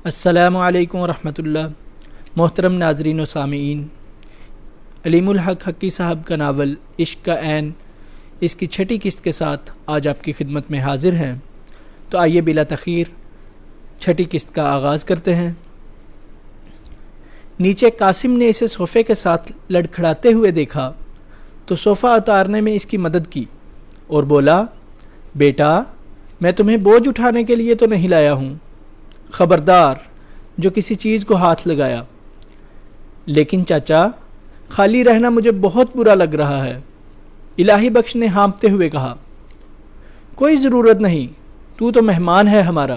السلام علیکم ورحمۃ اللہ۔ محترم ناظرین و سامعین، علیم الحق حقی صاحب کا ناول عشق کا عین اس کی چھٹی قسط کے ساتھ آج آپ کی خدمت میں حاضر ہیں۔ تو آئیے بلا تاخیر چھٹی قسط کا آغاز کرتے ہیں۔ نیچے قاسم نے اسے صوفے کے ساتھ لڑکھڑاتے ہوئے دیکھا تو صوفہ اتارنے میں اس کی مدد کی اور بولا، بیٹا میں تمہیں بوجھ اٹھانے کے لیے تو نہیں لایا ہوں، خبردار جو کسی چیز کو ہاتھ لگایا۔ لیکن چاچا خالی رہنا مجھے بہت برا لگ رہا ہے، الہی بخش نے ہانپتے ہوئے کہا۔ کوئی ضرورت نہیں، تو مہمان ہے ہمارا۔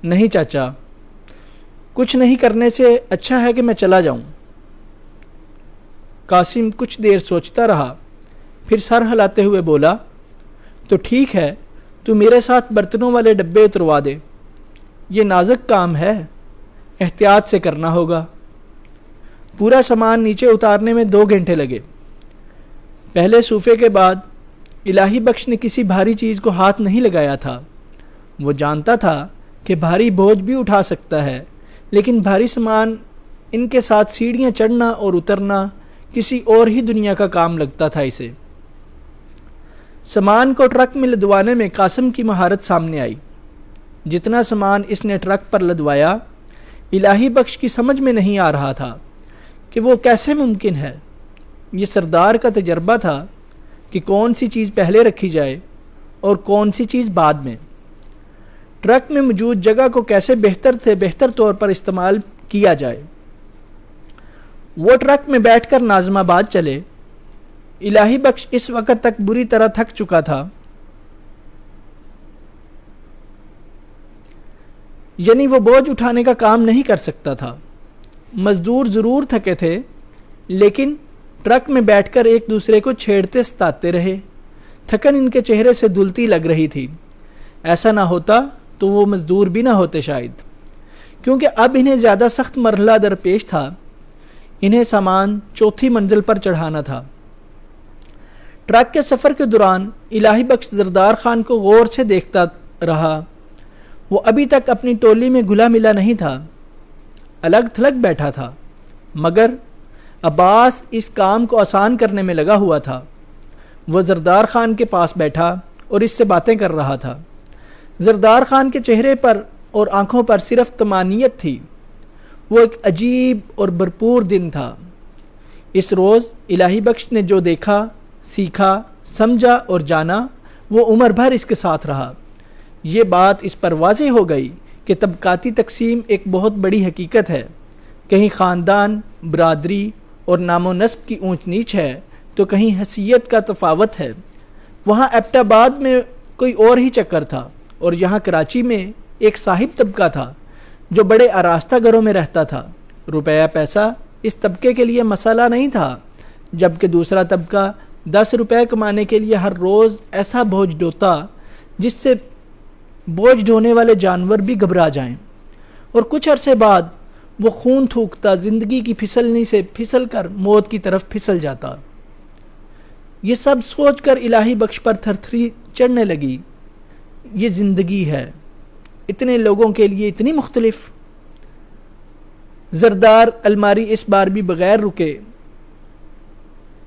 نہیں چاچا، کچھ نہیں کرنے سے اچھا ہے کہ میں چلا جاؤں۔ قاسم کچھ دیر سوچتا رہا، پھر سر ہلاتے ہوئے بولا، تو ٹھیک ہے، تو میرے ساتھ برتنوں والے ڈبے اتروا دے، یہ نازک کام ہے، احتیاط سے کرنا ہوگا۔ پورا سامان نیچے اتارنے میں 2 گھنٹے لگے۔ پہلے صوفے کے بعد الہی بخش نے کسی بھاری چیز کو ہاتھ نہیں لگایا تھا۔ وہ جانتا تھا کہ بھاری بوجھ بھی اٹھا سکتا ہے، لیکن بھاری سامان ان کے ساتھ سیڑھیاں چڑھنا اور اترنا کسی اور ہی دنیا کا کام لگتا تھا اسے۔ سامان کو ٹرک میں لدوانے میں قاسم کی مہارت سامنے آئی۔ جتنا سامان اس نے ٹرک پر لدوایا، الہی بخش کی سمجھ میں نہیں آ رہا تھا کہ وہ کیسے ممکن ہے۔ یہ سردار کا تجربہ تھا کہ کون سی چیز پہلے رکھی جائے اور کون سی چیز بعد میں، ٹرک میں موجود جگہ کو کیسے بہتر سے بہتر طور پر استعمال کیا جائے۔ وہ ٹرک میں بیٹھ کر ناظم آباد چلے۔ الہی بخش اس وقت تک بری طرح تھک چکا تھا، یعنی وہ بوجھ اٹھانے کا کام نہیں کر سکتا تھا۔ مزدور ضرور تھکے تھے، لیکن ٹرک میں بیٹھ کر ایک دوسرے کو چھیڑتے ستاتے رہے۔ تھکن ان کے چہرے سے دھلتی لگ رہی تھی۔ ایسا نہ ہوتا تو وہ مزدور بھی نہ ہوتے شاید، کیونکہ اب انہیں زیادہ سخت مرحلہ درپیش تھا۔ انہیں سامان 4تھی منزل پر چڑھانا تھا۔ ٹرک کے سفر کے دوران الہی بخش زردار خان کو غور سے دیکھتا رہا۔ وہ ابھی تک اپنی ٹولی میں گھلا ملا نہیں تھا، الگ تھلگ بیٹھا تھا، مگر عباس اس کام کو آسان کرنے میں لگا ہوا تھا۔ وہ زردار خان کے پاس بیٹھا اور اس سے باتیں کر رہا تھا۔ زردار خان کے چہرے پر اور آنکھوں پر صرف طمانینت تھی۔ وہ ایک عجیب اور بھرپور دن تھا۔ اس روز الہی بخش نے جو دیکھا، سیکھا، سمجھا اور جانا، وہ عمر بھر اس کے ساتھ رہا۔ یہ بات اس پر واضح ہو گئی کہ طبقاتی تقسیم ایک بہت بڑی حقیقت ہے۔ کہیں خاندان، برادری اور نام و نسب کی اونچ نیچ ہے تو کہیں حیثیت کا تفاوت ہے۔ وہاں ایبٹ آباد میں کوئی اور ہی چکر تھا، اور یہاں کراچی میں ایک صاحب طبقہ تھا جو بڑے آراستہ گھروں میں رہتا تھا۔ روپیہ پیسہ اس طبقے کے لیے مسئلہ نہیں تھا، جبکہ دوسرا طبقہ 10 روپے کمانے کے لیے ہر روز ایسا بوجھ ڈھوتا جس سے بوجھ ڈھونے والے جانور بھی گھبرا جائیں، اور کچھ عرصے بعد وہ خون تھوکتا زندگی کی پھسلنی سے پھسل کر موت کی طرف پھسل جاتا۔ یہ سب سوچ کر الہی بخش پر تھرتھری چڑھنے لگی۔ یہ زندگی ہے، اتنے لوگوں کے لیے اتنی مختلف۔ زردار الماری اس بار بھی بغیر رکے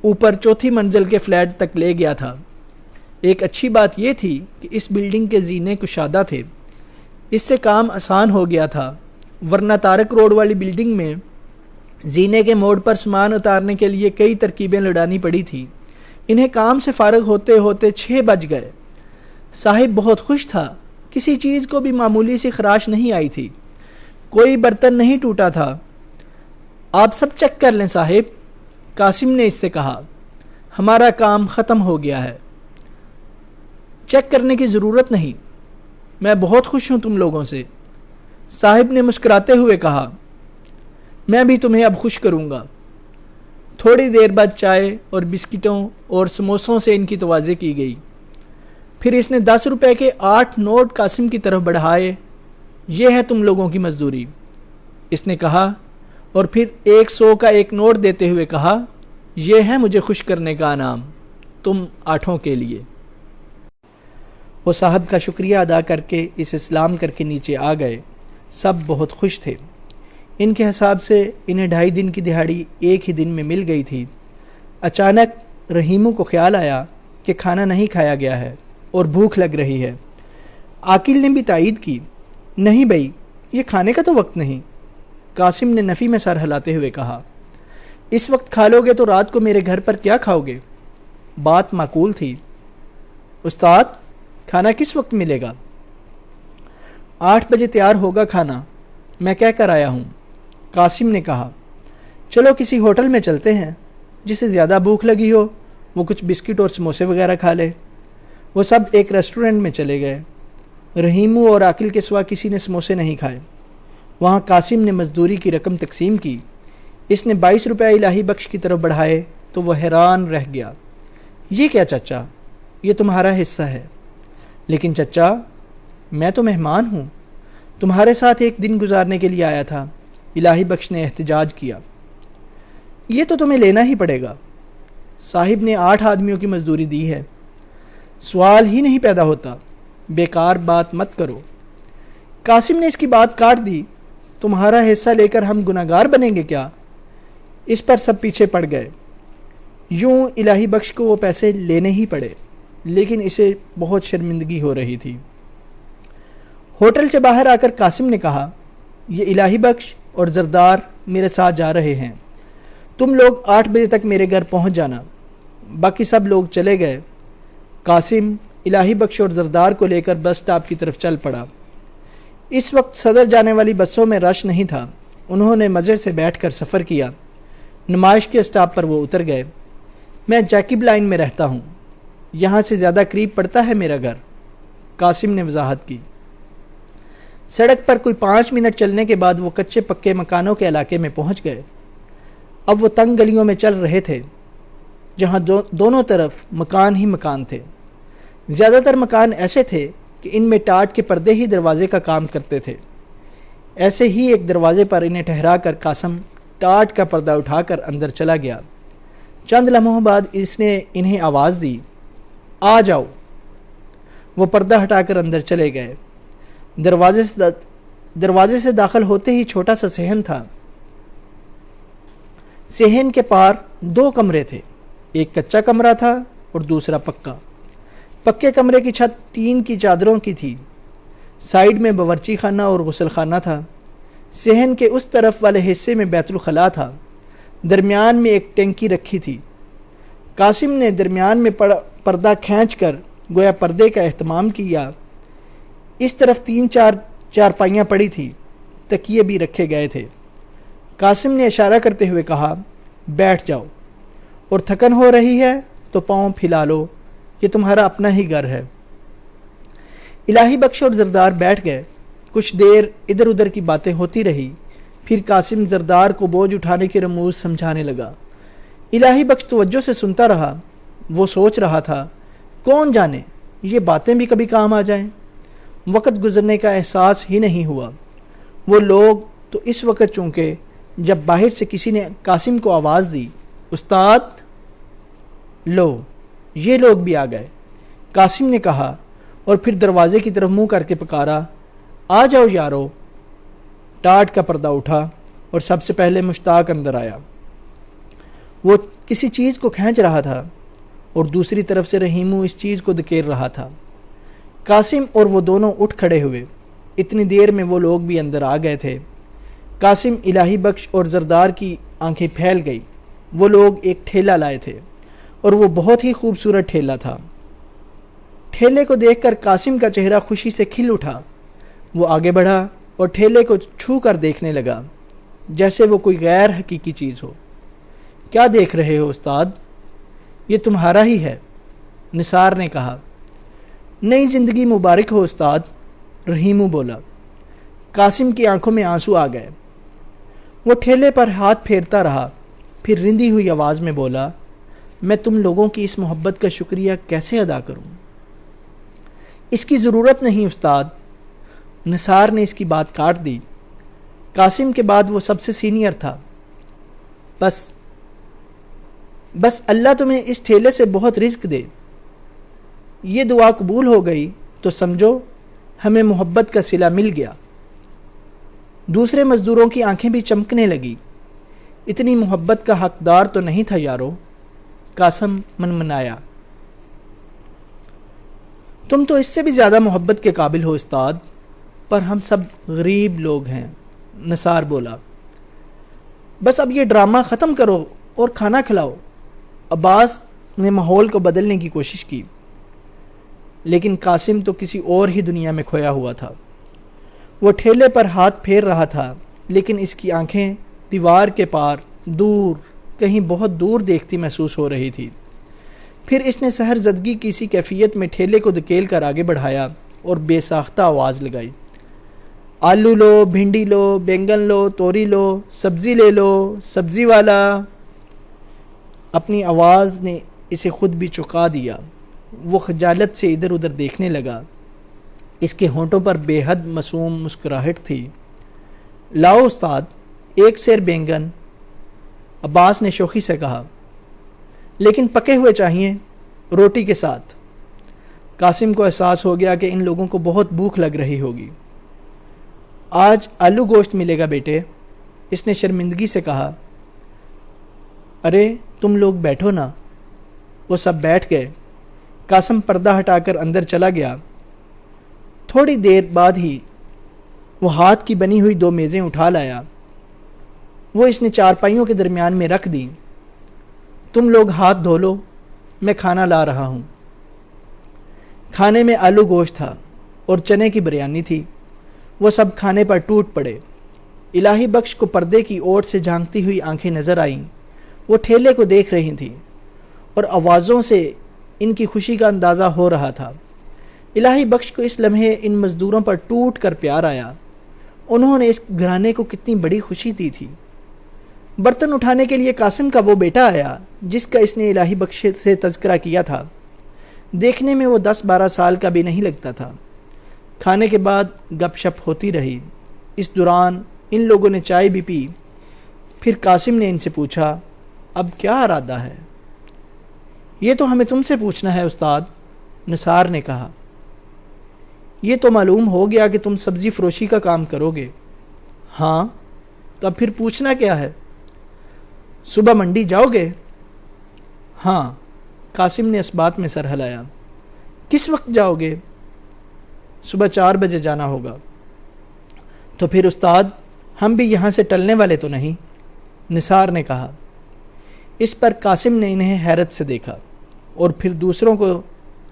اوپر 4تھی منزل کے فلیٹ تک لے گیا تھا۔ ایک اچھی بات یہ تھی کہ اس بلڈنگ کے زینے کشادہ تھے، اس سے کام آسان ہو گیا تھا، ورنہ تارک روڈ والی بلڈنگ میں زینے کے موڑ پر سامان اتارنے کے لیے کئی ترکیبیں لڑانی پڑی تھی۔ انہیں کام سے فارغ ہوتے ہوتے 6 بج گئے۔ صاحب بہت خوش تھا، کسی چیز کو بھی معمولی سی خراش نہیں آئی تھی، کوئی برتن نہیں ٹوٹا تھا۔ آپ سب چیک کر لیں صاحب، قاسم نے اس سے کہا، ہمارا کام ختم ہو گیا ہے۔ چیک کرنے کی ضرورت نہیں، میں بہت خوش ہوں تم لوگوں سے، صاحب نے مسکراتے ہوئے کہا۔ میں بھی تمہیں اب خوش کروں گا۔ تھوڑی دیر بعد چائے اور بسکٹوں اور سموسوں سے ان کی توازے کی گئی۔ پھر اس نے 10 روپے کے 8 نوٹ قاسم کی طرف بڑھائے۔ یہ ہے تم لوگوں کی مزدوری، اس نے کہا، اور پھر 100 کا ایک نوٹ دیتے ہوئے کہا، یہ ہے مجھے خوش کرنے کا انعام، تم 8 کے لیے۔ وہ صاحب کا شکریہ ادا کر کے اسے سلام کر کے نیچے آ گئے۔ سب بہت خوش تھے۔ ان کے حساب سے انہیں 2.5 دن کی دہاڑی ایک ہی دن میں مل گئی تھی۔ اچانک رحیمو کو خیال آیا کہ کھانا نہیں کھایا گیا ہے اور بھوک لگ رہی ہے۔ عاقل نے بھی تائید کی، نہیں بھائی، یہ کھانے کا تو وقت نہیں۔ قاسم نے نفی میں سر ہلاتے ہوئے کہا، اس وقت کھا لو گے تو رات کو میرے گھر پر کیا کھاؤ گے؟ بات معقول تھی۔ استاد، کھانا کس وقت ملے گا؟ 8 بجے تیار ہوگا کھانا، میں کہہ کر آیا ہوں۔ قاسم نے کہا، چلو کسی ہوٹل میں چلتے ہیں، جسے زیادہ بھوک لگی ہو وہ کچھ بسکٹ اور سموسے وغیرہ کھا لے۔ وہ سب ایک ریسٹورنٹ میں چلے گئے۔ رحیمو اور عاقل کے سوا کسی نے سموسے نہیں کھائے۔ وہاں قاسم نے مزدوری کی رقم تقسیم کی۔ اس نے 22 روپے الہی بخش کی طرف بڑھائے تو وہ حیران رہ گیا۔ یہ کیا چچا، یہ تمہارا حصہ ہے۔ لیکن چچا، میں تو مہمان ہوں، تمہارے ساتھ ایک دن گزارنے کے لیے آیا تھا۔ الہی بخش نے احتجاج کیا۔ یہ تو تمہیں لینا ہی پڑے گا، صاحب نے 8 آدمیوں کی مزدوری دی ہے، سوال ہی نہیں پیدا ہوتا، بیکار بات مت کرو۔ قاسم نے اس کی بات کاٹ دی، تمہارا حصہ لے کر ہم گناہگار بنیں گے کیا؟ اس پر سب پیچھے پڑ گئے۔ یوں الہی بخش کو وہ پیسے لینے ہی پڑے، لیکن اسے بہت شرمندگی ہو رہی تھی۔ ہوٹل سے باہر آ کر قاسم نے کہا، یہ الہی بخش اور زردار میرے ساتھ جا رہے ہیں، تم لوگ 8 بجے تک میرے گھر پہنچ جانا۔ باقی سب لوگ چلے گئے۔ قاسم الہی بخش اور زردار کو لے کر بس سٹاپ کی طرف چل پڑا۔ اس وقت صدر جانے والی بسوں میں رش نہیں تھا۔ انہوں نے مزے سے بیٹھ کر سفر کیا۔ نمائش کے سٹاپ پر وہ اتر گئے۔ میں جیکب لائن میں رہتا ہوں، یہاں سے زیادہ قریب پڑتا ہے میرا گھر، قاسم نے وضاحت کی۔ سڑک پر کوئی 5 منٹ چلنے کے بعد وہ کچے پکے مکانوں کے علاقے میں پہنچ گئے۔ اب وہ تنگ گلیوں میں چل رہے تھے جہاں دونوں طرف مکان ہی مکان تھے۔ زیادہ تر مکان ایسے تھے کہ ان میں ٹاٹ کے پردے ہی دروازے کا کام کرتے تھے۔ ایسے ہی ایک دروازے پر انہیں ٹھہرا کر قاسم ٹاٹ کا پردہ اٹھا کر اندر چلا گیا۔ چند لمحوں بعد اس نے انہیں آواز دی، آ جاؤ۔ وہ پردہ ہٹا کر اندر چلے گئے۔ دروازے سے داخل ہوتے ہی چھوٹا سا صحن تھا۔ صحن کے پار 2 کمرے تھے، ایک کچا کمرہ تھا اور دوسرا پکا۔ پکے کمرے کی چھت ٹین کی چادروں کی تھی۔ سائیڈ میں باورچی خانہ اور غسل خانہ تھا۔ صحن کے اس طرف والے حصے میں بیت الخلاء تھا۔ درمیان میں ایک ٹینکی رکھی تھی۔ قاسم نے درمیان میں پردہ کھینچ کر گویا پردے کا اہتمام کیا۔ اس طرف 3-4 چارپائیاں پڑی تھی، تکیے بھی رکھے گئے تھے۔ قاسم نے اشارہ کرتے ہوئے کہا، بیٹھ جاؤ، اور تھکن ہو رہی ہے تو پاؤں پھیلا لو، یہ تمہارا اپنا ہی گھر ہے۔ الہی بخش اور زردار بیٹھ گئے۔ کچھ دیر ادھر ادھر کی باتیں ہوتی رہی، پھر قاسم زردار کو بوجھ اٹھانے کے رموز سمجھانے لگا۔ الہی بخش توجہ سے سنتا رہا۔ وہ سوچ رہا تھا، کون جانے یہ باتیں بھی کبھی کام آ جائیں۔ وقت گزرنے کا احساس ہی نہیں ہوا۔ وہ لوگ تو اس وقت چونکہ جب باہر سے کسی نے قاسم کو آواز دی، استاد، لو یہ لوگ بھی آ گئے، قاسم نے کہا، اور پھر دروازے کی طرف منہ کر کے پکارا، آ جاؤ یارو۔ ٹاٹ کا پردہ اٹھا اور سب سے پہلے مشتاق اندر آیا۔ وہ کسی چیز کو کھینچ رہا تھا اور دوسری طرف سے رحیمو اس چیز کو دکیر رہا تھا۔ قاسم اور وہ دونوں اٹھ کھڑے ہوئے۔ اتنی دیر میں وہ لوگ بھی اندر آ گئے تھے۔ قاسم، الہی بخش اور زردار کی آنکھیں پھیل گئی۔ وہ لوگ ایک ٹھیلا لائے تھے اور وہ بہت ہی خوبصورت ٹھیلا تھا۔ ٹھیلے کو دیکھ کر قاسم کا چہرہ خوشی سے کھل اٹھا۔ وہ آگے بڑھا اور ٹھیلے کو چھو کر دیکھنے لگا جیسے وہ کوئی غیر حقیقی چیز ہو۔ کیا دیکھ رہے ہو استاد؟ یہ تمہارا ہی ہے، نثار نے کہا۔ نئی زندگی مبارک ہو استاد، رحیمو بولا۔ قاسم کی آنکھوں میں آنسو آ گئے۔ وہ ٹھیلے پر ہاتھ پھیرتا رہا، پھر رندی ہوئی آواز میں بولا، میں تم لوگوں کی اس محبت کا شکریہ کیسے ادا کروں؟ اس کی ضرورت نہیں استاد، نثار نے اس کی بات کاٹ دی۔ قاسم کے بعد وہ سب سے سینئر تھا۔ بس اللہ تمہیں اس ٹھیلے سے بہت رزق دے۔ یہ دعا قبول ہو گئی تو سمجھو ہمیں محبت کا صلہ مل گیا۔ دوسرے مزدوروں کی آنکھیں بھی چمکنے لگی۔ اتنی محبت کا حقدار تو نہیں تھا یارو، قاسم منمنایا۔ تم تو اس سے بھی زیادہ محبت کے قابل ہو استاد، پر ہم سب غریب لوگ ہیں، نثار بولا۔ بس اب یہ ڈرامہ ختم کرو اور کھانا کھلاؤ۔ عباس نے ماحول کو بدلنے کی کوشش کی، لیکن قاسم تو کسی اور ہی دنیا میں کھویا ہوا تھا۔ وہ ٹھیلے پر ہاتھ پھیر رہا تھا، لیکن اس کی آنکھیں دیوار کے پار دور، کہیں بہت دور دیکھتی محسوس ہو رہی تھی۔ پھر اس نے سحر زدگی کی اسی کیفیت میں ٹھیلے کو دھکیل کر آگے بڑھایا اور بے ساختہ آواز لگائی، آلو لو، بھنڈی لو، بینگن لو، توری لو، سبزی لے لو، سبزی والا۔ اپنی آواز نے اسے خود بھی چکا دیا۔ وہ خجالت سے ادھر ادھر دیکھنے لگا۔ اس کے ہونٹوں پر بے حد معصوم مسکراہٹ تھی۔ لاؤ استاد، ایک سیر بینگن، عباس نے شوخی سے کہا، لیکن پکے ہوئے چاہیے، روٹی کے ساتھ۔ قاسم کو احساس ہو گیا کہ ان لوگوں کو بہت بھوک لگ رہی ہوگی۔ آج آلو گوشت ملے گا بیٹے، اس نے شرمندگی سے کہا۔ ارے تم لوگ بیٹھو نا۔ وہ سب بیٹھ گئے۔ قاسم پردہ ہٹا کر اندر چلا گیا۔ تھوڑی دیر بعد ہی وہ ہاتھ کی بنی ہوئی 2 میزیں اٹھا لایا۔ وہ اس نے چارپائیوں کے درمیان میں رکھ دیں۔ تم لوگ ہاتھ دھو لو، میں کھانا لا رہا ہوں۔ کھانے میں آلو گوشت تھا اور چنے کی بریانی تھی۔ وہ سب کھانے پر ٹوٹ پڑے۔ الہی بخش کو پردے کی اوٹ سے جھانکتی ہوئی آنکھیں نظر آئیں۔ وہ ٹھیلے کو دیکھ رہی تھیں اور آوازوں سے ان کی خوشی کا اندازہ ہو رہا تھا۔ الہی بخش کو اس لمحے ان مزدوروں پر ٹوٹ کر پیار آیا۔ انہوں نے اس گھرانے کو کتنی بڑی خوشی دی تھی۔ برتن اٹھانے کے لیے قاسم کا وہ بیٹا آیا جس کا اس نے الہی بخش سے تذکرہ کیا تھا۔ دیکھنے میں وہ 10-12 سال کا بھی نہیں لگتا تھا۔ کھانے کے بعد گپ شپ ہوتی رہی۔ اس دوران ان لوگوں نے چائے بھی پی۔ پھر قاسم نے ان سے پوچھا، اب کیا ارادہ ہے؟ یہ تو ہمیں تم سے پوچھنا ہے استاد، نثار نے کہا۔ یہ تو معلوم ہو گیا کہ تم سبزی فروشی کا کام کرو گے۔ ہاں، تو اب پھر پوچھنا کیا ہے؟ صبح منڈی جاؤ گے؟ ہاں، قاسم نے اس بات میں سر ہلایا۔ کس وقت جاؤ گے؟ صبح 4 بجے جانا ہوگا۔ تو پھر استاد ہم بھی یہاں سے ٹلنے والے تو نہیں؟ نثار نے کہا۔ اس پر قاسم نے انہیں حیرت سے دیکھا اور پھر دوسروں کو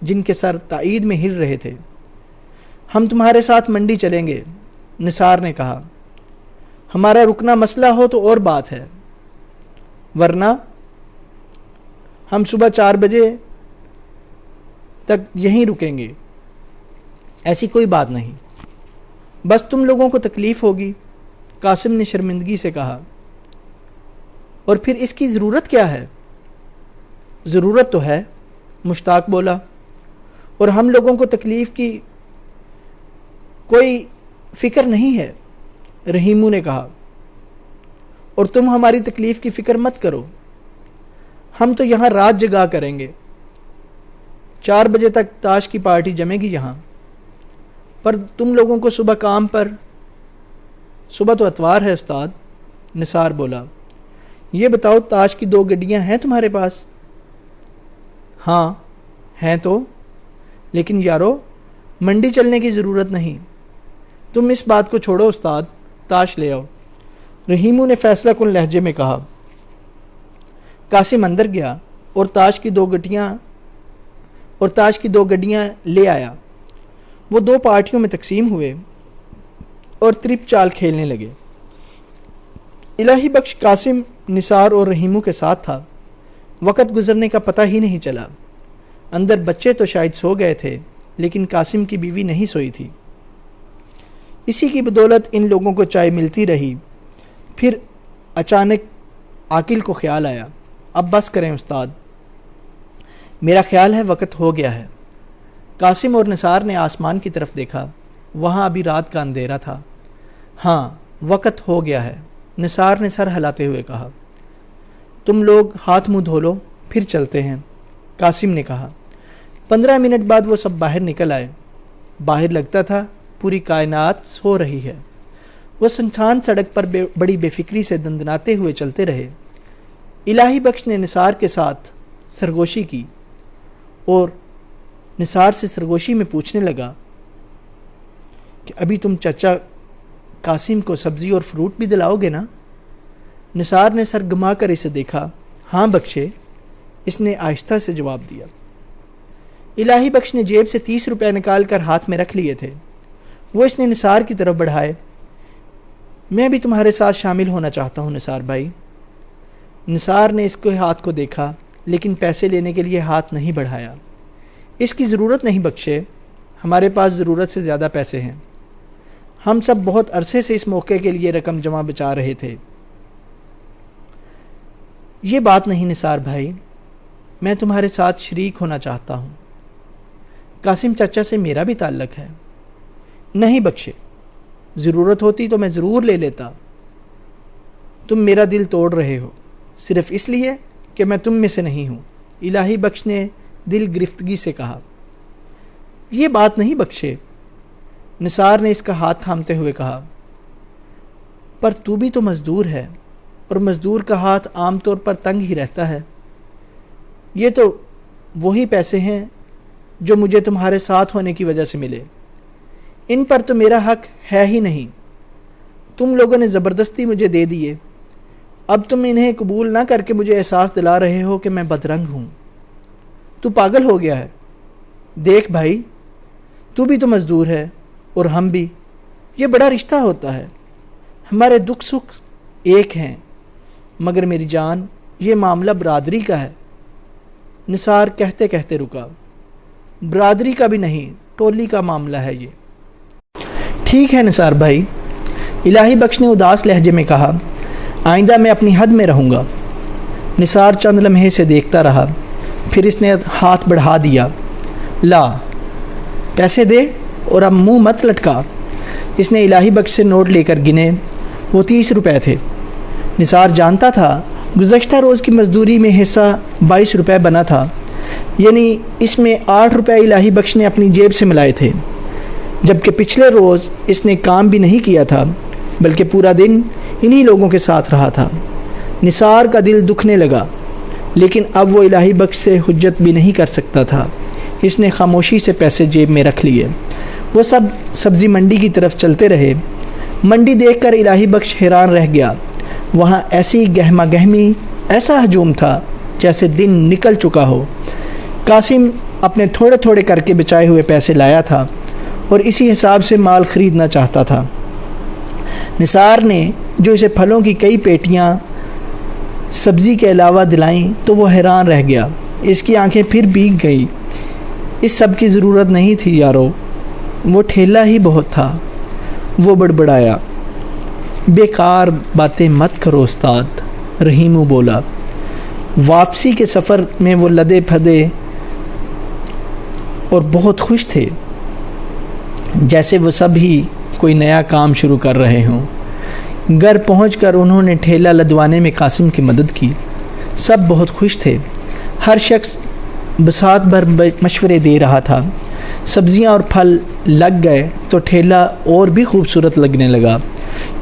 جن کے سر تائید میں ہل رہے تھے۔ ہم تمہارے ساتھ منڈی چلیں گے، نثار نے کہا۔ ہمارا رکنا مسئلہ ہو تو اور بات ہے، ورنہ ہم صبح 4 بجے تک یہیں رکیں گے۔ ایسی کوئی بات نہیں، بس تم لوگوں کو تکلیف ہوگی، قاسم نے شرمندگی سے کہا۔ اور پھر اس کی ضرورت کیا ہے؟ ضرورت تو ہے، مشتاق بولا، اور ہم لوگوں کو تکلیف کی کوئی فکر نہیں ہے، رحیمو نے کہا۔ اور تم ہماری تکلیف کی فکر مت کرو، ہم تو یہاں رات جگا کریں گے۔ 4 بجے تک تاش کی پارٹی جمے گی یہاں، پر تم لوگوں کو صبح کام پر۔ صبح تو اتوار ہے استاد، نثار بولا۔ یہ بتاؤ تاش کی 2 گڈیاں ہیں تمہارے پاس؟ ہاں ہیں تو، لیکن یارو منڈی چلنے کی ضرورت نہیں۔ تم اس بات کو چھوڑو استاد، تاش لے آؤ، رحیمو نے فیصلہ کن لہجے میں کہا۔ قاسم اندر گیا اور تاش کی 2 گڈیاں لے آیا۔ وہ 2 پارٹیوں میں تقسیم ہوئے اور ترپ چال کھیلنے لگے۔ الہی بخش قاسم، نثار اور رحیمو کے ساتھ تھا۔ وقت گزرنے کا پتہ ہی نہیں چلا۔ اندر بچے تو شاید سو گئے تھے، لیکن قاسم کی بیوی نہیں سوئی تھی۔ اسی کی بدولت ان لوگوں کو چائے ملتی رہی۔ پھر اچانک عاقل کو خیال آیا، اب بس کریں استاد، میرا خیال ہے وقت ہو گیا ہے۔ قاسم اور نثار نے آسمان کی طرف دیکھا، وہاں ابھی رات کا اندھیرا تھا۔ ہاں، وقت ہو گیا ہے، نثار نے سر ہلاتے ہوئے کہا۔ تم لوگ ہاتھ منہ دھو لو، پھر چلتے ہیں، قاسم نے کہا۔ 15 منٹ بعد وہ سب باہر نکل آئے۔ باہر لگتا تھا پوری کائنات سو رہی ہے۔ وہ سنسان سڑک پر بڑی بے فکری سے دندناتے ہوئے چلتے رہے۔ الہی بخش نے نثار کے ساتھ سرگوشی کی اور نثار سے سرگوشی میں پوچھنے لگا کہ ابھی تم چچا قاسم کو سبزی اور فروٹ بھی دلاؤ گے نا؟ نثار نے سر گھما کر اسے دیکھا۔ ہاں بخشے، اس نے آہستہ سے جواب دیا۔ الہی بخش نے جیب سے 30 روپے نکال کر ہاتھ میں رکھ لیے تھے۔ وہ اس نے نثار کی طرف بڑھائے۔ میں بھی تمہارے ساتھ شامل ہونا چاہتا ہوں نثار بھائی۔ نثار نے اس کے ہاتھ کو دیکھا لیکن پیسے لینے کے لیے ہاتھ نہیں بڑھایا۔ اس کی ضرورت نہیں بخشے، ہمارے پاس ضرورت سے زیادہ پیسے ہیں۔ ہم سب بہت عرصے سے اس موقع کے لیے رقم جمع بچا رہے تھے۔ یہ بات نہیں نثار بھائی، میں تمہارے ساتھ شریک ہونا چاہتا ہوں۔ قاسم چچا سے میرا بھی تعلق ہے۔ نہیں بخشے، ضرورت ہوتی تو میں ضرور لے لیتا۔ تم میرا دل توڑ رہے ہو صرف اس لیے کہ میں تم میں سے نہیں ہوں، الہی بخش نے دل گرفتگی سے کہا۔ یہ بات نہیں بخشے، نثار نے اس کا ہاتھ تھامتے ہوئے کہا، پر تو بھی تو مزدور ہے اور مزدور کا ہاتھ عام طور پر تنگ ہی رہتا ہے۔ یہ تو وہی پیسے ہیں جو مجھے تمہارے ساتھ ہونے کی وجہ سے ملے، ان پر تو میرا حق ہے ہی نہیں۔ تم لوگوں نے زبردستی مجھے دے دیے، اب تم انہیں قبول نہ کر کے مجھے احساس دلا رہے ہو کہ میں بدرنگ ہوں۔ تو پاگل ہو گیا ہے۔ دیکھ بھائی، تو بھی تو مزدور ہے اور ہم بھی، یہ بڑا رشتہ ہوتا ہے، ہمارے دکھ سکھ ایک ہیں، مگر میری جان یہ معاملہ برادری کا ہے۔ نثار کہتے کہتے رکا۔ برادری کا بھی نہیں، ٹولی کا معاملہ ہے یہ۔ ٹھیک ہے نثار بھائی، الہی بخش نے اداس لہجے میں کہا، آئندہ میں اپنی حد میں رہوں گا۔ نثار چند لمحے سے دیکھتا رہا، پھر اس نے ہاتھ بڑھا دیا۔ لا، پیسے دے اور اب منہ مت لٹکا۔ اس نے الہی بخش سے نوٹ لے کر گنے، وہ 30 روپے تھے۔ نثار جانتا تھا گزشتہ روز کی مزدوری میں حصہ 22 روپے بنا تھا، یعنی اس میں 8 روپے الہی بخش نے اپنی جیب سے ملائے تھے، جبکہ پچھلے روز اس نے کام بھی نہیں کیا تھا بلکہ پورا دن انہی لوگوں کے ساتھ رہا تھا۔ نثار کا دل دکھنے لگا، لیکن اب وہ الہی بخش سے حجت بھی نہیں کر سکتا تھا۔ اس نے خاموشی سے پیسے جیب میں رکھ لیے۔ وہ سب سبزی منڈی کی طرف چلتے رہے۔ منڈی دیکھ کر الہی بخش حیران رہ گیا۔ وہاں ایسی گہما گہمی، ایسا ہجوم تھا جیسے دن نکل چکا ہو۔ قاسم اپنے تھوڑے تھوڑے کر کے بچائے ہوئے پیسے لایا تھا اور اسی حساب سے مال خریدنا چاہتا تھا۔ نثار نے جو اسے پھلوں کی کئی پیٹیاں سبزی کے علاوہ دلائیں تو وہ حیران رہ گیا۔ اس کی آنکھیں پھر بھیگ گئی۔ اس سب کی ضرورت نہیں تھی یارو، وہ ٹھیلا ہی بہت تھا۔ وہ بڑبڑایا، بیکار باتیں مت کرو استاد، رحیمو بولا۔ واپسی کے سفر میں وہ لدے پھدے اور بہت خوش تھے، جیسے وہ سب ہی کوئی نیا کام شروع کر رہے ہوں۔ گھر پہنچ کر انہوں نے ٹھیلا لدوانے میں قاسم کی مدد کی۔ سب بہت خوش تھے، ہر شخص بساط بھر مشورے دے رہا تھا۔ سبزیاں اور پھل لگ گئے تو ٹھیلا اور بھی خوبصورت لگنے لگا۔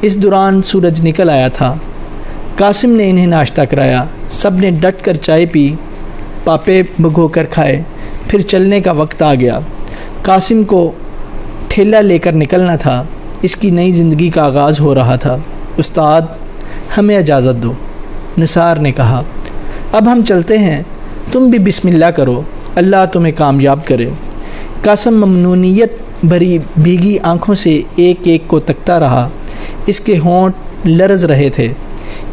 اس دوران سورج نکل آیا تھا۔ قاسم نے انہیں ناشتہ کرایا، سب نے ڈٹ کر چائے پی، پاپے بھگو کر کھائے۔ پھر چلنے کا وقت آ گیا۔ قاسم کو ٹھیلا لے کر نکلنا تھا، اس کی نئی زندگی کا آغاز ہو رہا تھا۔ استاد، ہمیں اجازت دو، نثار نے کہا۔ اب ہم چلتے ہیں، تم بھی بسم اللہ کرو، اللہ تمہیں کامیاب کرے۔ قاسم ممنونیت بھری بھیگی آنکھوں سے ایک ایک کو تکتا رہا۔ اس کے ہونٹ لرز رہے تھے۔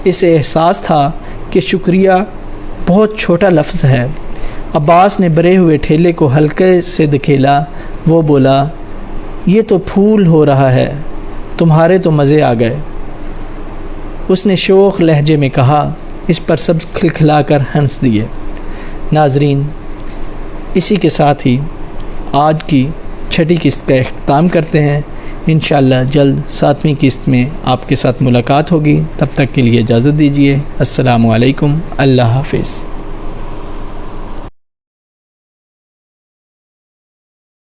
اسے احساس تھا کہ شکریہ بہت چھوٹا لفظ ہے۔ عباس نے بھرے ہوئے ٹھیلے کو ہلکے سے دھکیلا۔ وہ بولا، یہ تو پھول ہو رہا ہے، تمہارے تو مزے آ گئے۔ اس نے شوخ لہجے میں کہا۔ اس پر سب کھلکھلا کر ہنس دیے۔ ناظرین، اسی کے ساتھ ہی آج کی 6ٹھی قسط کا اختتام کرتے ہیں۔ انشاءاللہ جلد 7ویں قسط میں آپ کے ساتھ ملاقات ہوگی۔ تب تک کے لیے اجازت دیجیے۔ السلام علیکم، اللہ حافظ۔